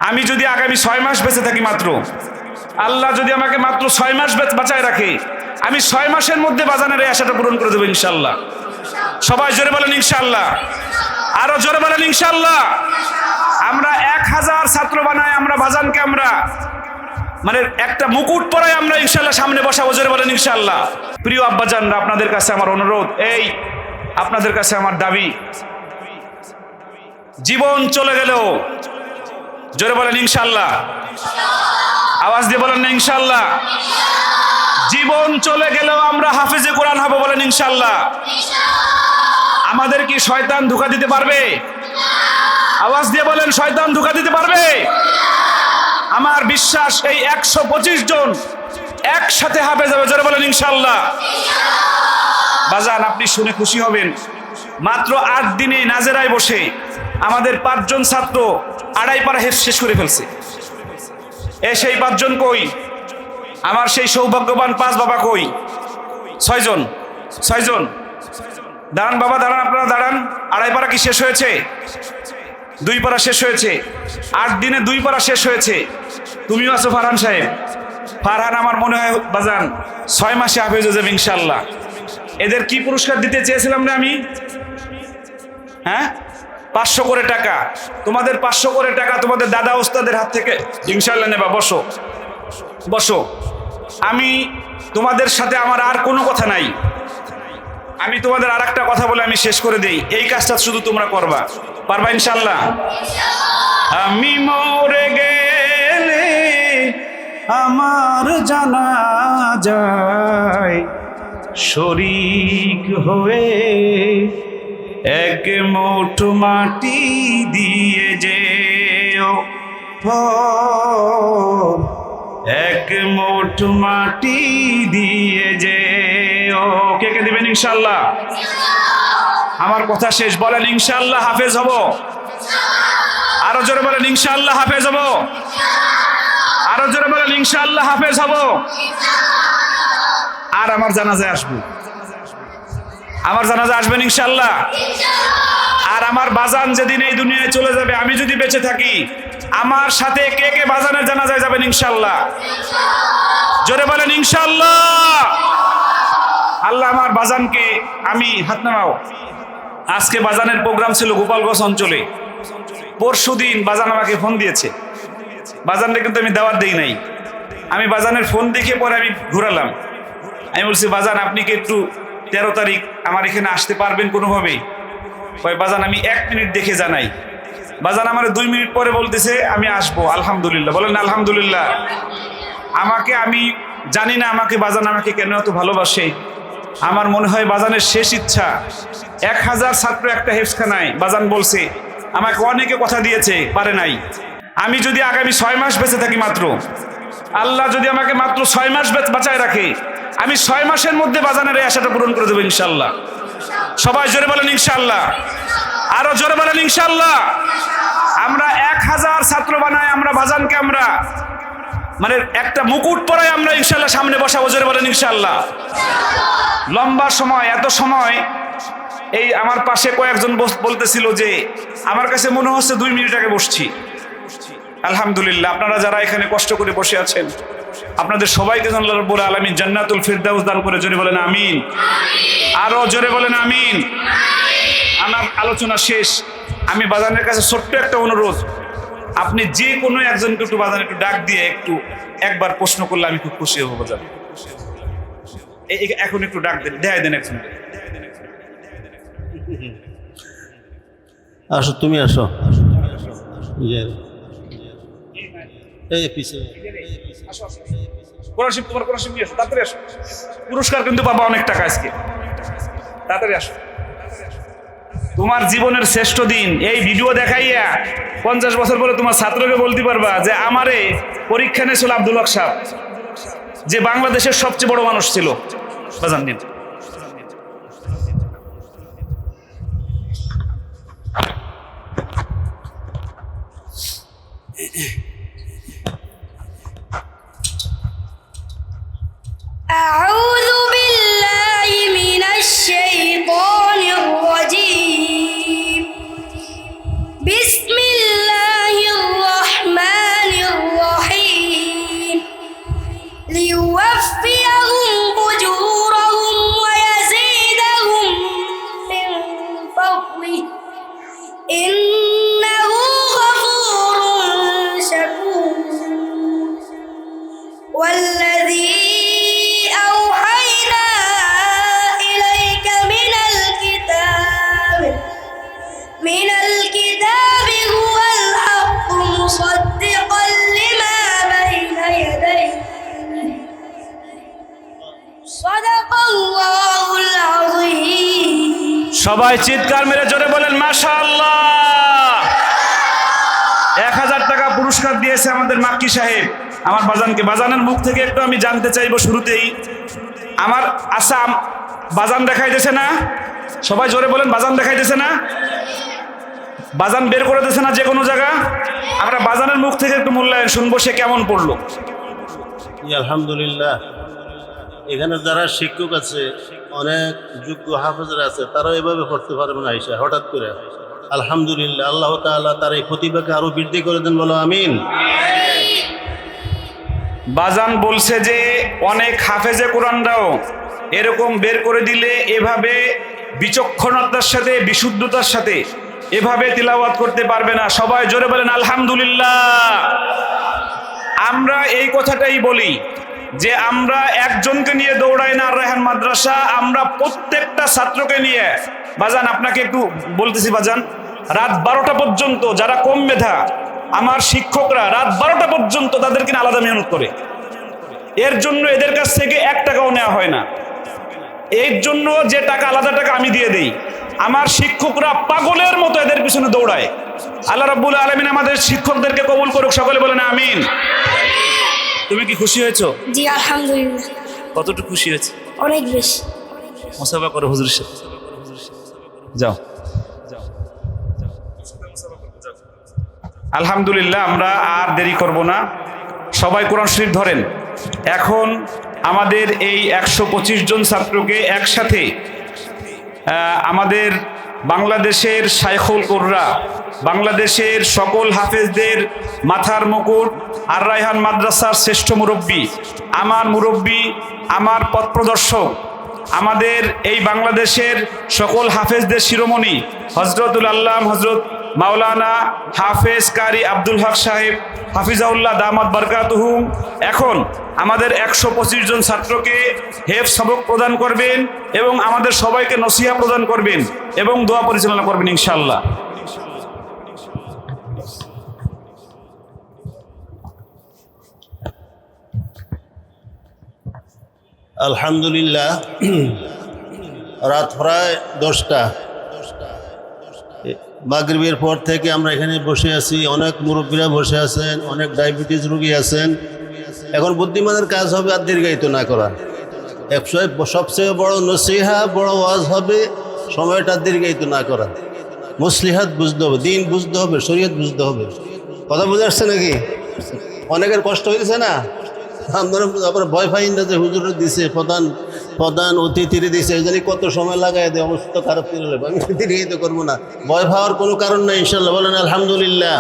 আমি যদি আগামী 6 মাস বেঁচে থাকি মাত্র, আল্লাহ যদি আমাকে মাত্র 6 মাস বাঁচায় রাখে, আমি 6 মাসের মধ্যে বাজানের এই আশাটা পূরণ করে দেবো ইনশাআল্লাহ। সবাই জোরে বলেন ইনশাআল্লাহ, আরো জোরে বলেন ইনশাআল্লাহ। আমরা 1000 ছাত্র বানাই, আমরা বাজানকে আমরা মানে একটা মুকুট পরাই আমরা ইনশাআল্লাহ সামনে বসাবো। জোরে বলেন ইনশাআল্লাহ। প্রিয় আব্বাজানরা, আপনাদের কাছে আমার অনুরোধ, এই আপনাদের কাছে আমার দাবি, জীবন চলে গেলেও জোরে বলেন ইনশাআল্লাহ, আওয়াজ দিয়ে বলেন না ইনশাআল্লাহ। জীবন চলে গেলেও আমরা হাফেজে কোরআন হব, বলেন ইনশাআল্লাহ। আমাদের কি শয়তান ধোঁকা দিতে পারবে? আওয়াজ দিয়ে বলেন, শয়তান ধোঁকা দিতে পারবে? আমার বিশ্বাস এই 125 জন একসাথে হাফেজ হবে। জোরে বলেন ইনশাআল্লাহ। বাজান, আপনি শুনে খুশি হবেন, মাত্র 8 দিনে নাজেরায় বসে আমাদের 5 জন ছাত্র 2.5 পারা হেফজ শেষ করে ফেলছে। সেই 5 জন কই? আমার সেই সৌভাগ্যবান 5 বাবা কই? 6 জন। দাঁড়ান বাবা, দাঁড়ান, আপনারা দাঁড়ান। 2.5 পারা কি শেষ হয়েছে? 2 পারা শেষ হয়েছে। 8 দিনে 2 পারা শেষ হয়েছে। তুমিও আছো ফারহান সাহেব। ফারহান আমার মনে হয় বাজান 6 মাসে হাফেজ হয়ে যাবে ইনশাআল্লাহ। এদের কি পুরস্কার দিতে চেয়েছিলাম না আমি? হ্যাঁ, 500 করে টাকা। তোমাদের 500 করে টাকা তোমাদের দাদা ওস্তাদের হাত থেকে ইনশাআল্লাহ নেবা। বসো বসো। আমি তোমাদের সাথে আমার আর কোনো কথা নাই। আমি তোমাদের আর একটা কথা বলে আমি শেষ করে দেই। এই কাজটা শুধু তোমরা করবা, পারবা ইনশাআল্লাহ? আমি মরে গেলে আমার জানাজায় শরীক হয়ে এক মুঠো মাটি দিয়ে যেও, এক মুঠো মাটি দিয়ে যেও। কে কে দিবেন ইনশাআল্লাহ? আমার কথা শেষ, বলেন ইনশাআল্লাহ হাফেজ হব। আরো জোরে বলেন ইনশাআল্লাহ হাফেজ হব। আরো জোরে বলেন ইনশাআল্লাহ হাফেজ হব। আর আমার জানাজায় আসবো, আমার জানাজা আসবেন ইনশাআল্লাহ। আর আমার বাজান যেদিন এই দুনিয়ায় চলে যাবে, আমি যদি বেঁচে থাকি, আমার সাথে কে কে বাজানের জানাজায় যাবেন ইনশাআল্লাহ? জোরে বলেন ইনশাআল্লাহ। আল্লাহ আমার বাজানকে, আমি হাত নামাও। আজকে বাজানের প্রোগ্রাম ছিল গোপালগঞ্জ অঞ্চলে। পরশুদিন বাজান আমাকে ফোন দিয়েছে। বাজানকে কিন্তু আমি দাওয়াত দেই নাই। আমি বাজানের ফোন দেখে পরে আমি ঘুরালাম। আমি বলছি, বাজান আপনি কি একটু 13 তারিখ আমার এখানে আসতে পারবেন কোনোভাবে? ওই বাজান আমি 1 মিনিট দেখে জানাই। বাজান আমার 2 মিনিট পরে বলতেছে আমি আসবো। আলহামদুলিল্লাহ, বলেন আলহামদুলিল্লাহ। আমাকে, আমি জানি না আমাকে বাজান আমাকে কেন এত ভালোবাসে। আমার মনে হয় বাজানের শেষ ইচ্ছা 1000 ছাত্র একটা হেফজখানায়। বাজান বলছে আমাকে অনেকে কথা দিয়েছে, পারে নাই। আমি যদি আগামী 6 মাস বেঁচে থাকি মাত্র, আল্লাহ যদি আমাকে মাত্র 6 মাস বাঁচায় রাখে, আমি 6 মাসের মধ্যে বাজানের এই আশাটা পূরণ করে দেবো ইনশাআল্লাহ। সবাই জোরে বলেন ইনশাআল্লাহ, আরো জোরে বলেন ইনশাআল্লাহ। আমরা 1000 ছাত্র বানাই, আমরা বাজানকে আমরা মানে একটা মুকুট পরাই আমরা ইনশাআল্লাহ সামনে বসাবো। জোরে বলেন ইনশাআল্লাহ। লম্বা সময়, এত সময় এই আমার পাশে কয়েকজন বলতেছিল যে আমার কাছে মনে হচ্ছে 2 মিনিট আগে বসছি। আলহামদুলিল্লাহ, আপনারা যারা এখানে কষ্ট করে বসে আছেন, আপনাদের সবাইকে আল্লাহ রাব্বুল আলামিন জান্নাতুল ফিরদাউস দান করে। জোরে বলেন আমিন। আরো জোরে বলেন আমিন। আমার আলোচনা শেষ। আমি বাজানের কাছে ছোট্ট একটা অনুরোধ, আপনি যে কোনো একজনকে একটু বাজানে একটু ডাক দিয়ে একটু একবার প্রশ্ন করলে আমি খুব খুশি হবো। বাজান এখন একটু ডাক দেন, দেখাই দেন একজনকে। আসো, তুমি আসো। এই পিছে তোমার কোরআন শিব নিয়ে আসো, তাড়াতাড়ি আসো। পুরস্কার কিন্তু পাবা অনেক টাকা আজকে, তাড়াতাড়ি আসো। তোমার জীবনের শ্রেষ্ঠ দিন এই ভিডিও দেখাইয়া 50 বছর পরে তোমার ছাত্রকে বলতে পারবা যে আমারে পরীক্ষা নিয়েছিল আব্দুল হক সাহেব, যে বাংলাদেশের সবচেয়ে বড় মানুষ ছিল। বাজান দিন। أعوذ بالله من الشيطان الرجيم. بسم الله الرحمن সবাই চিৎকার মেরে জোরে বলেন মাশাআল্লাহ। 1000 টাকা পুরস্কার দিয়েছে আমাদের মাক্কি সাহেব আমার বাজানকে। বাজানের মুখ থেকে একটু আমি জানতে চাইবো শুরুতেই, আমার আসাম বাজান দেখাইতেছে না? সবাই জোরে বলেন, বাজান দেখাইতেছে না? বাজান বের করে দিয়েছে না যে কোনো জায়গা? আমরা বাজানের মুখ থেকে একটু মূল্যায়ন শুনবো, সে কেমন পড়লো। আলহামদুলিল্লাহ, এখানে যারা শিক্ষক আছে, অনেক যোগ্য হাফেজরা আছে, তারাও এভাবে পড়তে পারবে না আইসা হঠাৎ করে। আলহামদুলিল্লাহ, আল্লাহ তাআলা তার এই প্রতিভাকে আরো বৃদ্ধি করে দেন, বলো আমিন। বাজান বলছে যে অনেক হাফেজে কোরআনরাও এরকম বের করে দিলে এভাবে বিচক্ষণতার সাথে বিশুদ্ধতার সাথে এভাবে তিলাওয়াত করতে পারবে না। সবাই জোরে বলেন আলহামদুলিল্লাহ। আমরা এই কথাটাই বলি যে আমরা একজনকে নিয়ে দৌড়াই না আর রায়হান মাদ্রাসা, আমরা প্রত্যেকটা ছাত্রকে নিয়ে। বাজান আপনাকে একটু বলতেছি বাজান, রাত 12টা পর্যন্ত যারা কম মেধা আমার শিক্ষকরা রাত 12টা পর্যন্ত তাদেরকে আলাদা মেহনত করে। এর জন্য এদের কাছ থেকে 1 টাকাও নেওয়া হয় না। এর জন্য যে টাকা আলাদা টাকা আমি দিয়ে দেই, আমার শিক্ষকরা পাগলের মতো এদের পিছনে দৌড়ায়। আল্লাহ রাব্বুল আলামিন আমাদের শিক্ষকদেরকে কবুল করুক, সকলে বলেন আমিন। তুমি কি খুশি হয়েছো? জি আলহামদুলিল্লাহ, কতটুকু খুশি হয়েছে? অনেক বেশি। মুসাফা করো হুজুরের সাথে, যাও। আলহামদুলিল্লাহ, আমরা আর দেরি করব না, সবাই কোরআন শরীফ ধরেন। এখন আমাদের এই 125 জন ছাত্রকে একসাথে আমাদের বাংলাদেশের শাইখুল কুররা, বাংলাদেশের সকল হাফেজদের মাথার মুকুট, আর রায়হান মাদ্রাসার শ্রেষ্ঠ মুরব্বী, আমার পথ প্রদর্শক, আমাদের এই বাংলাদেশের সকল হাফেজদের শিরোমণি হজরতুল আল্লাম হজরত মাওলানা হাফেজ কারি আব্দুল হক সাহেব হাফিজাউল্লাহ দামাত বারকাতুহুম এখন আমাদের 125 জন ছাত্রকে হেফজ সবক প্রদান করবেন এবং আমাদের সবাইকে নসিহা প্রদান করবেন এবং দোয়া পরিচালনা করবেন ইনশাআল্লাহ। আলহামদুলিল্লাহ, রাত প্রায় 10টা, মাগরিবের পর থেকে আমরা এখানে বসে আছি। অনেক মুরব্বীরা বসে আছেন, অনেক ডায়াবেটিস রোগী আছেন। এখন বুদ্ধিমানের কাজ হবে আর দীর্ঘায়িত না করা। সবচেয়ে বড় নসিহা, বড় ওয়াজ হবে সময়টা দীর্ঘায়িত না করা। মুসলিহাত বুঝতে হবে, দিন বুঝতে হবে, শরীয়ত বুঝতে হবে। কথা বুঝে আসছে নাকি? অনেকের কষ্ট হয়েছে না? আপনার ভয় পাই না যে হুজুর দিছে, প্রধান অতিথিরে দিছে, এই জন্য কত সময় লাগাই দেয়, অবস্থা খারাপ করে। আমি দীর্ঘায়িত করবো না, ভয় পাওয়ার কোনো কারণ নাই ইনশাল্লাহ, বলেন আলহামদুলিল্লাহ।